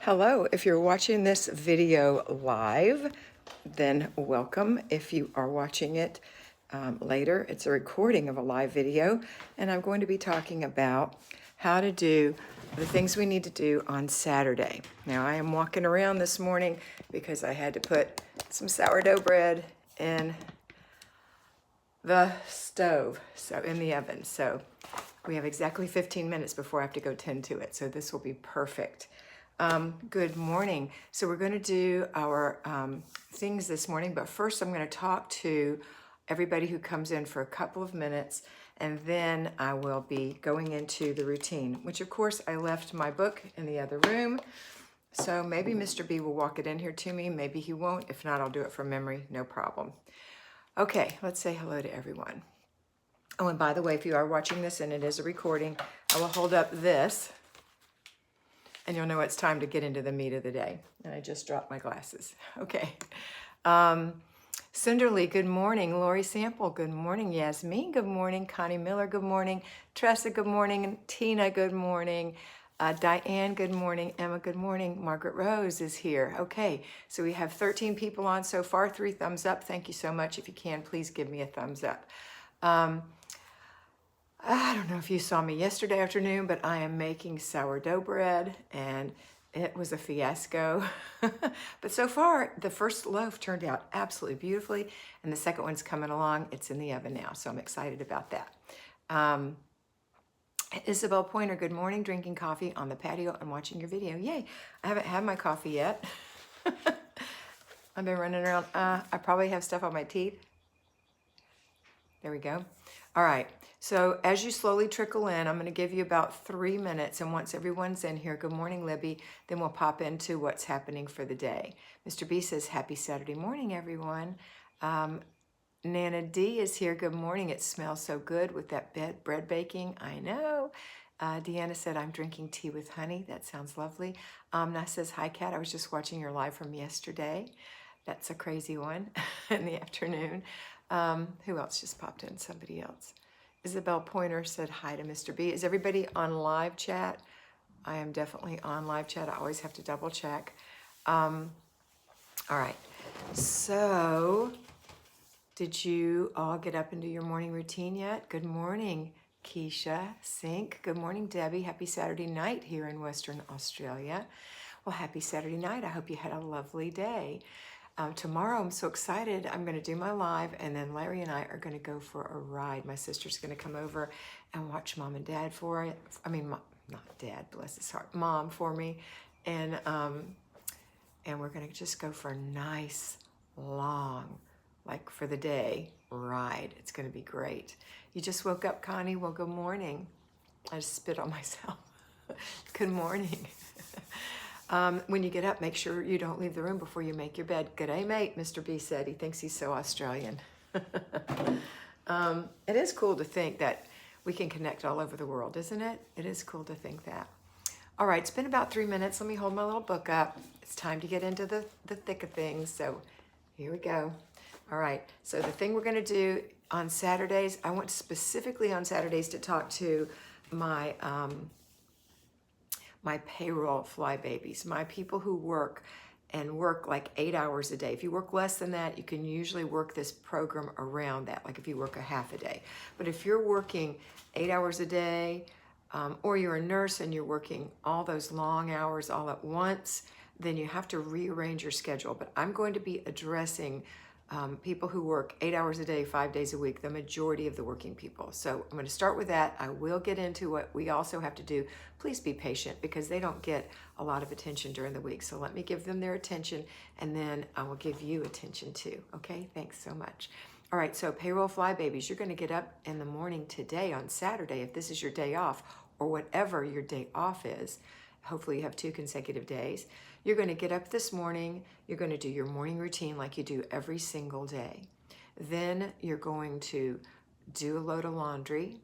Hello, if you're watching this video live, then welcome. If you are watching it later, it's a recording of a live video, and I'm going to be talking about how to do the things we need to do on Saturday. Now, I am walking around this morning because I had to put some sourdough bread in the stove, so in the oven. So we have exactly 15 minutes before I have to go tend to it, so this will be perfect. Good morning. So we're going to do our things this morning, but first I'm going to talk to everybody who comes in for a couple of minutes, and then I will be going into the routine, which of course I left my book in the other room. So maybe Mr. B will walk it in here to me. Maybe he won't. If not, I'll do it from memory. No problem. Okay, let's say hello to everyone. Oh, and by the way, if you are watching this and it is a recording, I will hold up this and you'll know it's time to get into the meat of the day. And I just dropped my glasses. Okay. Cinderly, good morning. Lori Sample, good morning. Yasmin, good morning. Connie Miller, good morning. Tressa, good morning. Tina, good morning. Diane, good morning. Emma, good morning. Margaret Rose is here. Okay, so we have 13 people on so far. 3 thumbs up. Thank you so much. If you can, please give me a thumbs up. I don't know if you saw me yesterday afternoon, but I am making sourdough bread and it was a fiasco. But so far, the first loaf turned out absolutely beautifully and the second one's coming along. It's in the oven now, so I'm excited about that. Isabel Pointer, good morning, drinking coffee on the patio and watching your video. Yay, I haven't had my coffee yet. I've been running around. I probably have stuff on my teeth. There we go. All right, so as you slowly trickle in, I'm going to give you about 3 minutes, and once everyone's in here, good morning, Libby, then we'll pop into what's happening for the day. Mr. B says, happy Saturday morning, everyone. Nana D is here, good morning. It smells so good with that bread baking, I know. Deanna said, I'm drinking tea with honey. That sounds lovely. Amna says, hi, Kat. I was just watching your live from yesterday. That's a crazy one in the afternoon. Who else just popped in? Somebody else. Isabel Pointer said hi to Mr. B. Is everybody on live chat? I am definitely on live chat. I always have to double check. All right. So, did you all get up and do your morning routine yet? Good morning, Keisha Sink. Good morning, Debbie. Happy Saturday night here in Western Australia. Well, happy Saturday night. I hope you had a lovely day. Tomorrow, I'm so excited. I'm going to do my live, and then Larry and I are going to go for a ride. My sister's going to come over and watch Mom and Dad for it. I mean, not Dad, bless his heart, Mom for me. And we're going to just go for a nice, long, like for the day, ride. It's going to be great. You just woke up, Connie? Well, good morning. I just spit on myself. Good morning. When you get up, make sure you don't leave the room before you make your bed. G'day, mate, Mr. B said. He thinks he's so Australian. It is cool to think that we can connect all over the world, isn't it? It is cool to think that. All right, it's been about 3 minutes. Let me hold my little book up. It's time to get into the thick of things. So here we go. All right, so the thing we're going to do on Saturdays, I want specifically on Saturdays to talk to my my payroll flybabies, my people who work like 8 hours a day. If you work less than that, you can usually work this program around that, like if you work a half a day. But if you're working 8 hours a day, or you're a nurse and you're working all those long hours all at once, then you have to rearrange your schedule. But I'm going to be addressing people who work 8 hours a day, 5 days a week, the majority of the working people. So I'm going to start with that. I will get into what we also have to do. Please be patient because they don't get a lot of attention during the week. So let me give them their attention and then I will give you attention too. Okay, thanks so much. All right, so payroll flybabies, you're going to get up in the morning today on Saturday, if this is your day off or whatever your day off is. Hopefully you have 2 consecutive days. You're going to get up this morning, you're going to do your morning routine like you do every single day. Then you're going to do a load of laundry.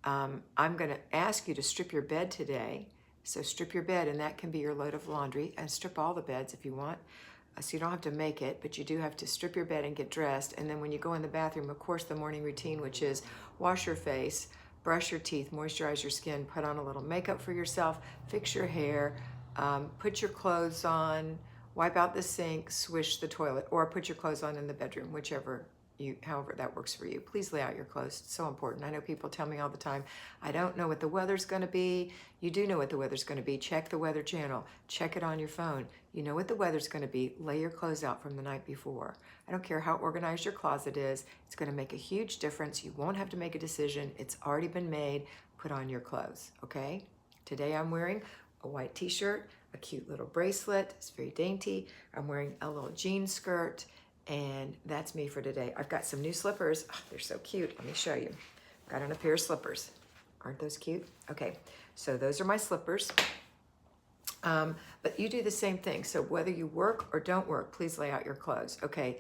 I'm going to ask you to strip your bed today. So strip your bed, and that can be your load of laundry, and strip all the beds if you want. So you don't have to make it, but you do have to strip your bed and get dressed. And then when you go in the bathroom, of course, the morning routine, which is wash your face, brush your teeth, moisturize your skin, put on a little makeup for yourself, fix your hair, Put your clothes on, wipe out the sink, swish the toilet, or put your clothes on in the bedroom, however that works for you. Please lay out your clothes. It's so important. I know people tell me all the time, I don't know what the weather's going to be. You do know what the weather's going to be. Check the Weather Channel. Check it on your phone. You know what the weather's going to be. Lay your clothes out from the night before. I don't care how organized your closet is. It's going to make a huge difference. You won't have to make a decision. It's already been made. Put on your clothes, okay? Today I'm wearing a white t-shirt, a cute little bracelet. It's very dainty. I'm wearing a little jean skirt. And that's me for today. I've got some new slippers. Oh, they're so cute. Let me show you. Got on a pair of slippers. Aren't those cute? Okay, so those are my slippers. But you do the same thing. So whether you work or don't work, please lay out your clothes. Okay,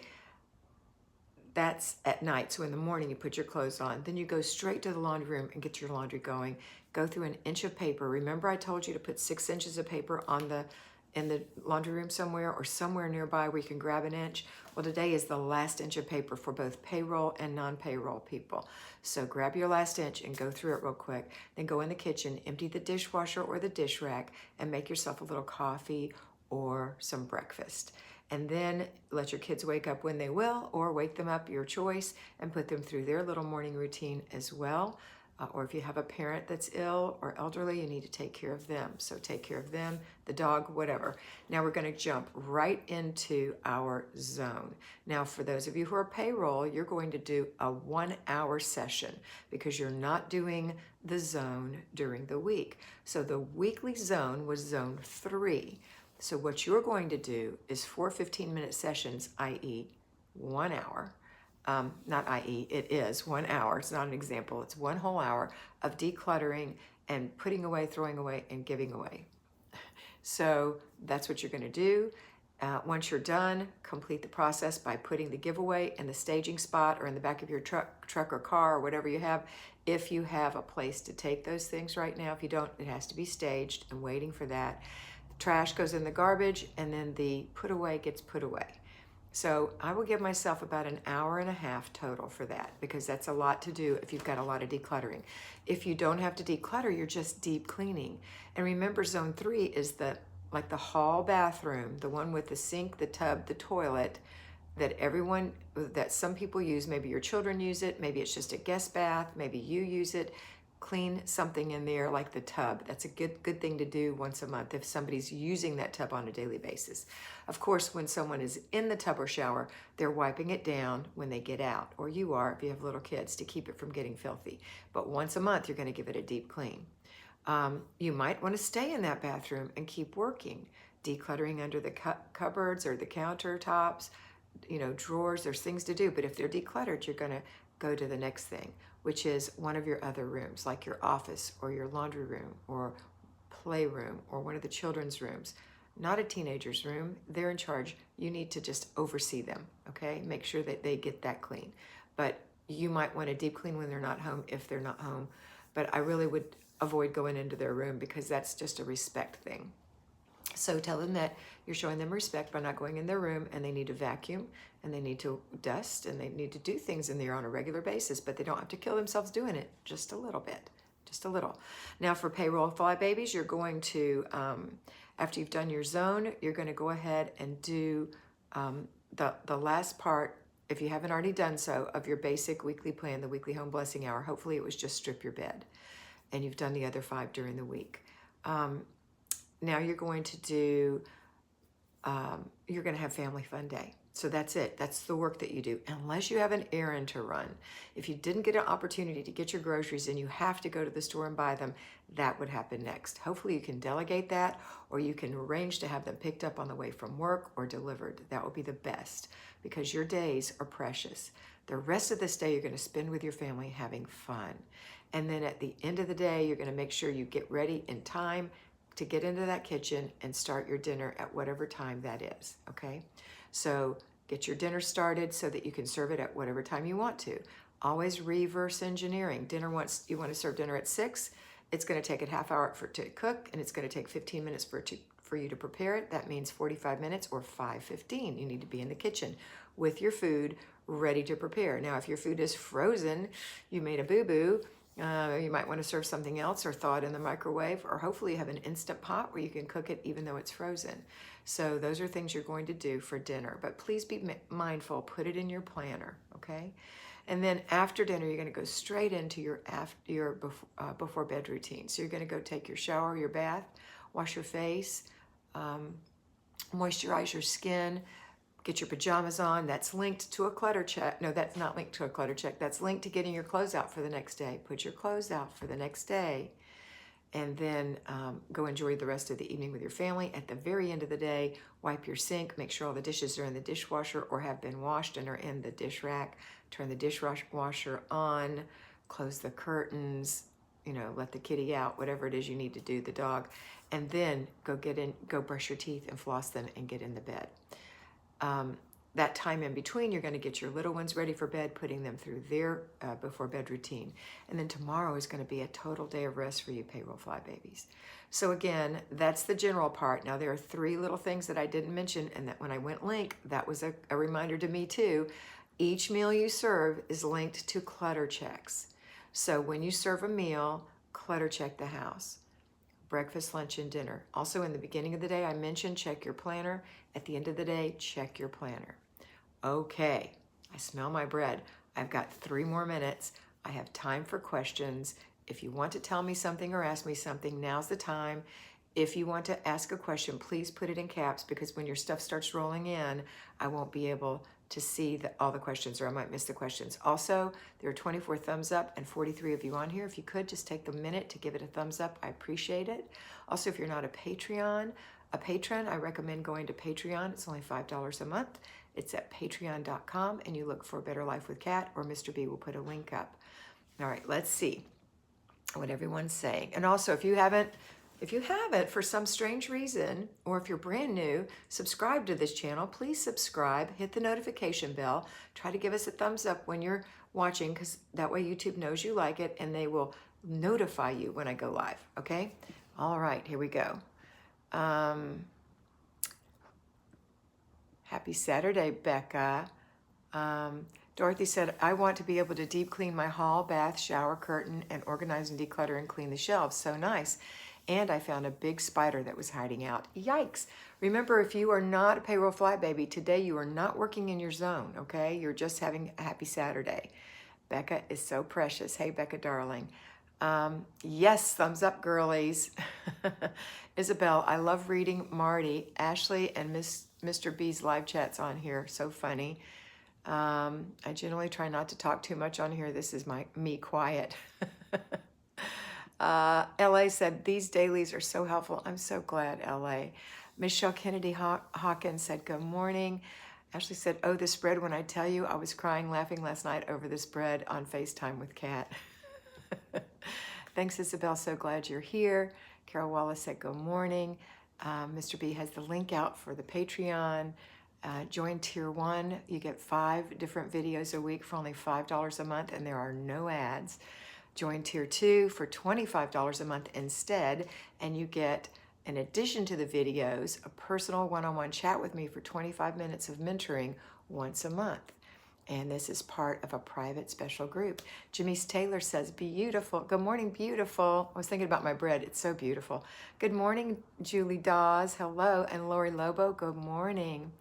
that's at night. So in the morning, you put your clothes on. Then you go straight to the laundry room and get your laundry going. Go through an inch of paper. Remember I told you to put 6 inches of paper in the laundry room somewhere or somewhere nearby where you can grab an inch? Well, today is the last inch of paper for both payroll and non-payroll people. So grab your last inch and go through it real quick. Then go in the kitchen, empty the dishwasher or the dish rack, and make yourself a little coffee or some breakfast. And then let your kids wake up when they will, or wake them up, your choice, and put them through their little morning routine as well. Or if you have a parent that's ill or elderly, you need to take care of them. So take care of them, the dog, whatever. Now we're going to jump right into our zone. Now for those of you who are payroll, you're going to do a 1-hour session because you're not doing the zone during the week. So the weekly zone was zone 3. So what you're going to do is 4 15-minute sessions, i.e. 1 hour. Not i.e., it is 1 hour. It's not an example. It's 1 whole hour of decluttering and putting away, throwing away, and giving away. So that's what you're going to do. Once you're done, complete the process by putting the giveaway in the staging spot or in the back of your truck or car or whatever you have. If you have a place to take those things right now, if you don't, it has to be staged and waiting for that. The trash goes in the garbage and then the put away gets put away. So I will give myself about 1.5 hours total for that because that's a lot to do if you've got a lot of decluttering. If you don't have to declutter, you're just deep cleaning. And remember, zone 3 is the hall bathroom, the one with the sink, the tub, the toilet that some people use. Maybe your children use it. Maybe it's just a guest bath. Maybe you use it. Clean something in there like the tub. That's a good thing to do once a month if somebody's using that tub on a daily basis. Of course, when someone is in the tub or shower, they're wiping it down when they get out, or you are if you have little kids, to keep it from getting filthy. But once a month, you're going to give it a deep clean. You might want to stay in that bathroom and keep working, decluttering under the cupboards or the countertops, drawers. There's things to do, but if they're decluttered, you're going to go to the next thing, which is one of your other rooms, like your office or your laundry room or playroom or one of the children's rooms. Not a teenager's room. They're in charge. You need to just oversee them, okay? Make sure that they get that clean. But you might want to deep clean when they're not home if they're not home. But I really would avoid going into their room because that's just a respect thing. So tell them that you're showing them respect by not going in their room, and they need to vacuum and they need to dust and they need to do things in there on a regular basis, but they don't have to kill themselves doing it, just a little bit, just a little. Now for payroll fly babies, you're going to, after you've done your zone, you're going to go ahead and do the last part, if you haven't already done so, of your basic weekly plan, the weekly home blessing hour. Hopefully it was just strip your bed and you've done the other 5 during the week. Now you're going to do, you're going to have family fun day. So that's it. That's the work that you do, unless you have an errand to run. If you didn't get an opportunity to get your groceries and you have to go to the store and buy them, that would happen next. Hopefully you can delegate that, or you can arrange to have them picked up on the way from work or delivered. That would be the best because your days are precious. The rest of this day you're going to spend with your family having fun. And then at the end of the day, you're going to make sure you get ready in time to get into that kitchen and start your dinner at whatever time that is, okay? So get your dinner started so that you can serve it at whatever time you want to. Always reverse engineering. You want to serve dinner at 6, it's going to take a half hour to cook, and it's going to take 15 minutes for you to prepare it. That means 45 minutes or 5:15. You need to be in the kitchen with your food ready to prepare. Now, if your food is frozen, you made a boo-boo, You might want to serve something else or thaw it in the microwave, or hopefully you have an instant pot where you can cook it even though it's frozen. So those are things you're going to do for dinner, but please be mindful, put it in your planner, okay? And then after dinner, you're going to go straight into your before bed routine. So you're going to go take your shower, your bath, wash your face, moisturize your skin, get your pajamas on. That's linked to a clutter check. No, that's not linked to a clutter check. That's linked to getting your clothes out for the next day. Put your clothes out for the next day, and then go enjoy the rest of the evening with your family. At the very end of the day, wipe your sink, make sure all the dishes are in the dishwasher or have been washed and are in the dish rack. Turn the dishwasher on, close the curtains, let the kitty out, whatever it is you need to do, the dog, and then go brush your teeth and floss them and get in the bed. That time in between, you're going to get your little ones ready for bed, putting them through their before bed routine. And then tomorrow is going to be a total day of rest for you payroll fly babies. So again, that's the general part. Now there are 3 little things that I didn't mention, and that when I went link, that was a reminder to me too. Each meal you serve is linked to clutter checks. So when you serve a meal, clutter check the house. Breakfast, lunch, and dinner. Also, in the beginning of the day, I mentioned check your planner. At the end of the day, check your planner. Okay, I smell my bread. I've got 3 more minutes. I have time for questions. If you want to tell me something or ask me something, now's the time. If you want to ask a question, please put it in caps, because when your stuff starts rolling in, I won't be able to see all the questions, or I might miss the questions. Also, there are 24 thumbs up and 43 of you on here. If you could just take the minute to give it a thumbs up, I appreciate it. Also, if you're not a patron, I recommend going to Patreon. It's only $5 a month. It's at patreon.com, and you look for Better Life with Kat, or Mr. B will put a link up. All right, let's see what everyone's saying. And also, if you haven't, for some strange reason, or if you're brand new, subscribe to this channel. Please subscribe, hit the notification bell, try to give us a thumbs up when you're watching, because that way YouTube knows you like it and they will notify you when I go live, okay? All right, here we go. Happy Saturday, Becca. Dorothy said, I want to be able to deep clean my hall, bath, shower, curtain, and organize and declutter and clean the shelves. So nice. And I found a big spider that was hiding out. Yikes. Remember, if you are not a payroll fly baby, today you are not working in your zone, okay? You're just having a happy Saturday. Becca is so precious. Hey, Becca, darling. Yes, thumbs up, girlies. Isabel, I love reading Marty, Ashley, and Mr. B's live chats on here. So funny. I generally try not to talk too much on here. This is me quiet. LA said, these dailies are so helpful. I'm so glad, LA. Michelle Kennedy Hawkins said, good morning. Ashley said, oh, this bread, when I tell you, I was crying, laughing last night over this bread on FaceTime with Kat. Thanks, Isabel. So glad you're here. Carol Wallace said, good morning. Mr. B has the link out for the Patreon. Join Tier 1. You get 5 different videos a week for only $5 a month, and there are no ads. Join Tier 2 for $25 a month instead, and you get, in addition to the videos, a personal one-on-one chat with me for 25 minutes of mentoring once a month. And this is part of a private special group. Janice Taylor says, beautiful. Good morning, beautiful. I was thinking about my bread. It's so beautiful. Good morning, Julie Dawes. Hello. And Lori Lobo, good morning.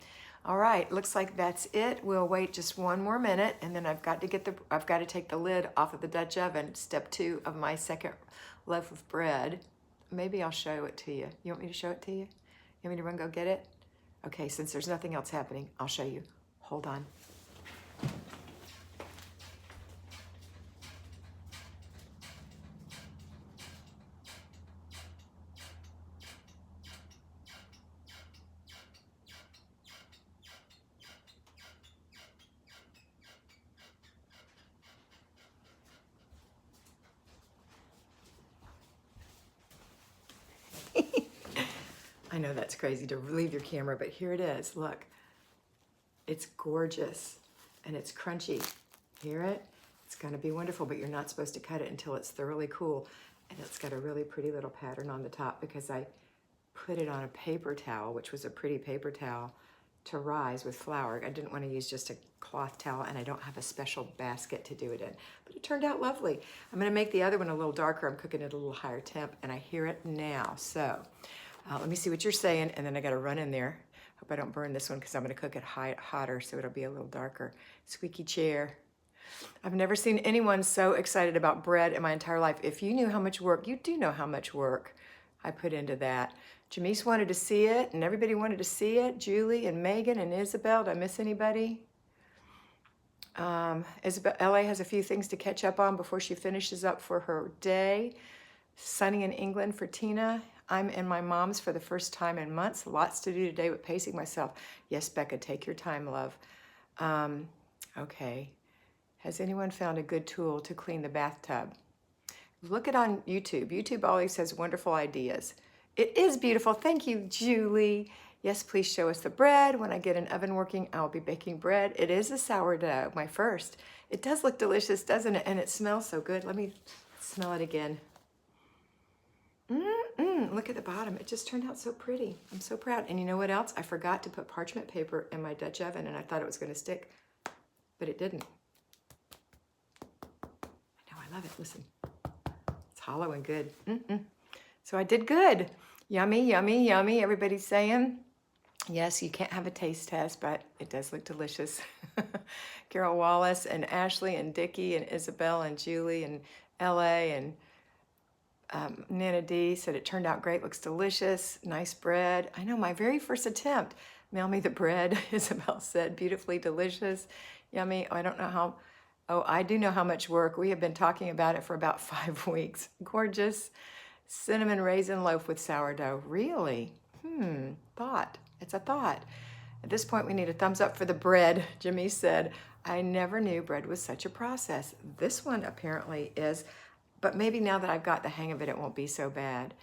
All right, looks like that's it. We'll wait just 1 more minute, and then I've got to take the lid off of the Dutch oven, step 2 of my second loaf of bread. Maybe I'll show it to you. You want me to show it to you? You want me to run go get it? Okay, since there's nothing else happening, I'll show you. Hold on. I know that's crazy to leave your camera, but here it is. Look, it's gorgeous and it's crunchy. Hear it? It's going to be wonderful, but you're not supposed to cut it until it's thoroughly cool. And it's got a really pretty little pattern on the top because I put it on a paper towel, which was a pretty paper towel, to rise with flour. I didn't want to use just a cloth towel, and I don't have a special basket to do it in, but it turned out lovely. I'm going to make the other one a little darker. I'm cooking it at a little higher temp, and I hear it now. So let me see what you're saying, and then I got to run in there. Hope I don't burn this one because I'm going to cook it hotter, so it'll be a little darker. Squeaky chair. I've never seen anyone so excited about bread in my entire life. If you knew how much work, you do know how much work I put into that. Jamise wanted to see it, and everybody wanted to see it. Julie and Megan and Isabel. Did I miss anybody? Isabel, LA has a few things to catch up on before she finishes up for her day. Sunny in England for Tina. I'm in my mom's for the first time in months. Lots to do today with pacing myself. Yes, Becca, take your time, love. Okay. Has anyone found a good tool to clean the bathtub? Look it on YouTube. YouTube always has wonderful ideas. It is beautiful. Thank you, Julie. Yes, please show us the bread. When I get an oven working, I'll be baking bread. It is a sourdough, my first. It does look delicious, doesn't it? And it smells so good. Let me smell it again. Look at the bottom. It just turned out so pretty. I'm so proud. And you know what else? I forgot to put parchment paper in my Dutch oven, and I thought it was going to stick, but it didn't. I know, I love it. Listen. It's hollow and good. So I did good. Yummy, yummy, yummy. Everybody's saying, yes, you can't have a taste test, but it does look delicious. Carol Wallace and Ashley and Dickie and Isabel and Julie and LA and Nana D said it turned out great. Looks delicious. Nice bread. I know, my very first attempt. Mail me the bread, Isabel said. Beautifully delicious. Yummy. I don't know how. Oh, I do know how much work. We have been talking about it for about 5 weeks. Gorgeous. Cinnamon raisin loaf with sourdough. Really? Thought. It's a thought. At this point, we need a thumbs up for the bread. Jimmy said, I never knew bread was such a process. This one apparently is, but maybe now that I've got the hang of it, it won't be so bad.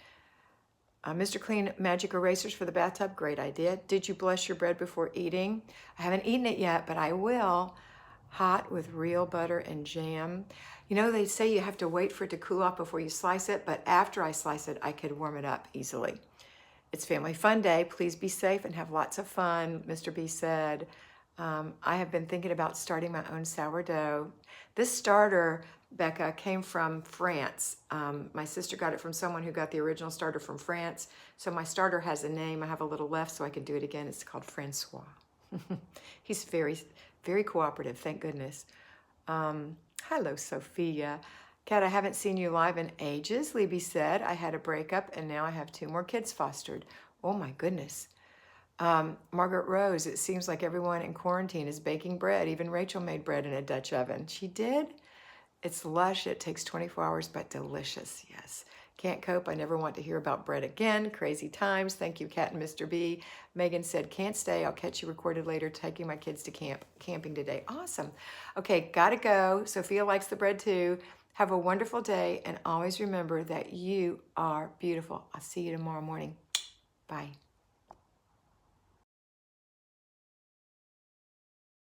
Mr. Clean Magic Erasers for the bathtub. Great idea. Did you bless your bread before eating? I haven't eaten it yet, but I will. Hot with real butter and jam. You know, they say you have to wait for it to cool off before you slice it, but after I slice it, I could warm it up easily. It's Family Fun Day. Please be safe and have lots of fun, Mr. B said. I have been thinking about starting my own sourdough. This starter, Becca, came from France. My sister got it from someone who got the original starter from France. So my starter has a name. I have a little left so I can do it again. It's called Francois. He's very, very cooperative, thank goodness. Hello, Sophia. Kat, I haven't seen you live in ages, Libby said. I had a breakup and now I have 2 more kids fostered. Oh my goodness. Margaret Rose, it seems like everyone in quarantine is baking bread. Even Rachel made bread in a Dutch oven. She did? It's lush. It takes 24 hours, but delicious. Yes. Can't cope. I never want to hear about bread again. Crazy times. Thank you, Kat and Mr. B. Megan said, can't stay. I'll catch you recorded later. Taking my kids to camping today. Awesome. Okay, gotta go. Sophia likes the bread too. Have a wonderful day, and always remember that you are beautiful. I'll see you tomorrow morning. Bye.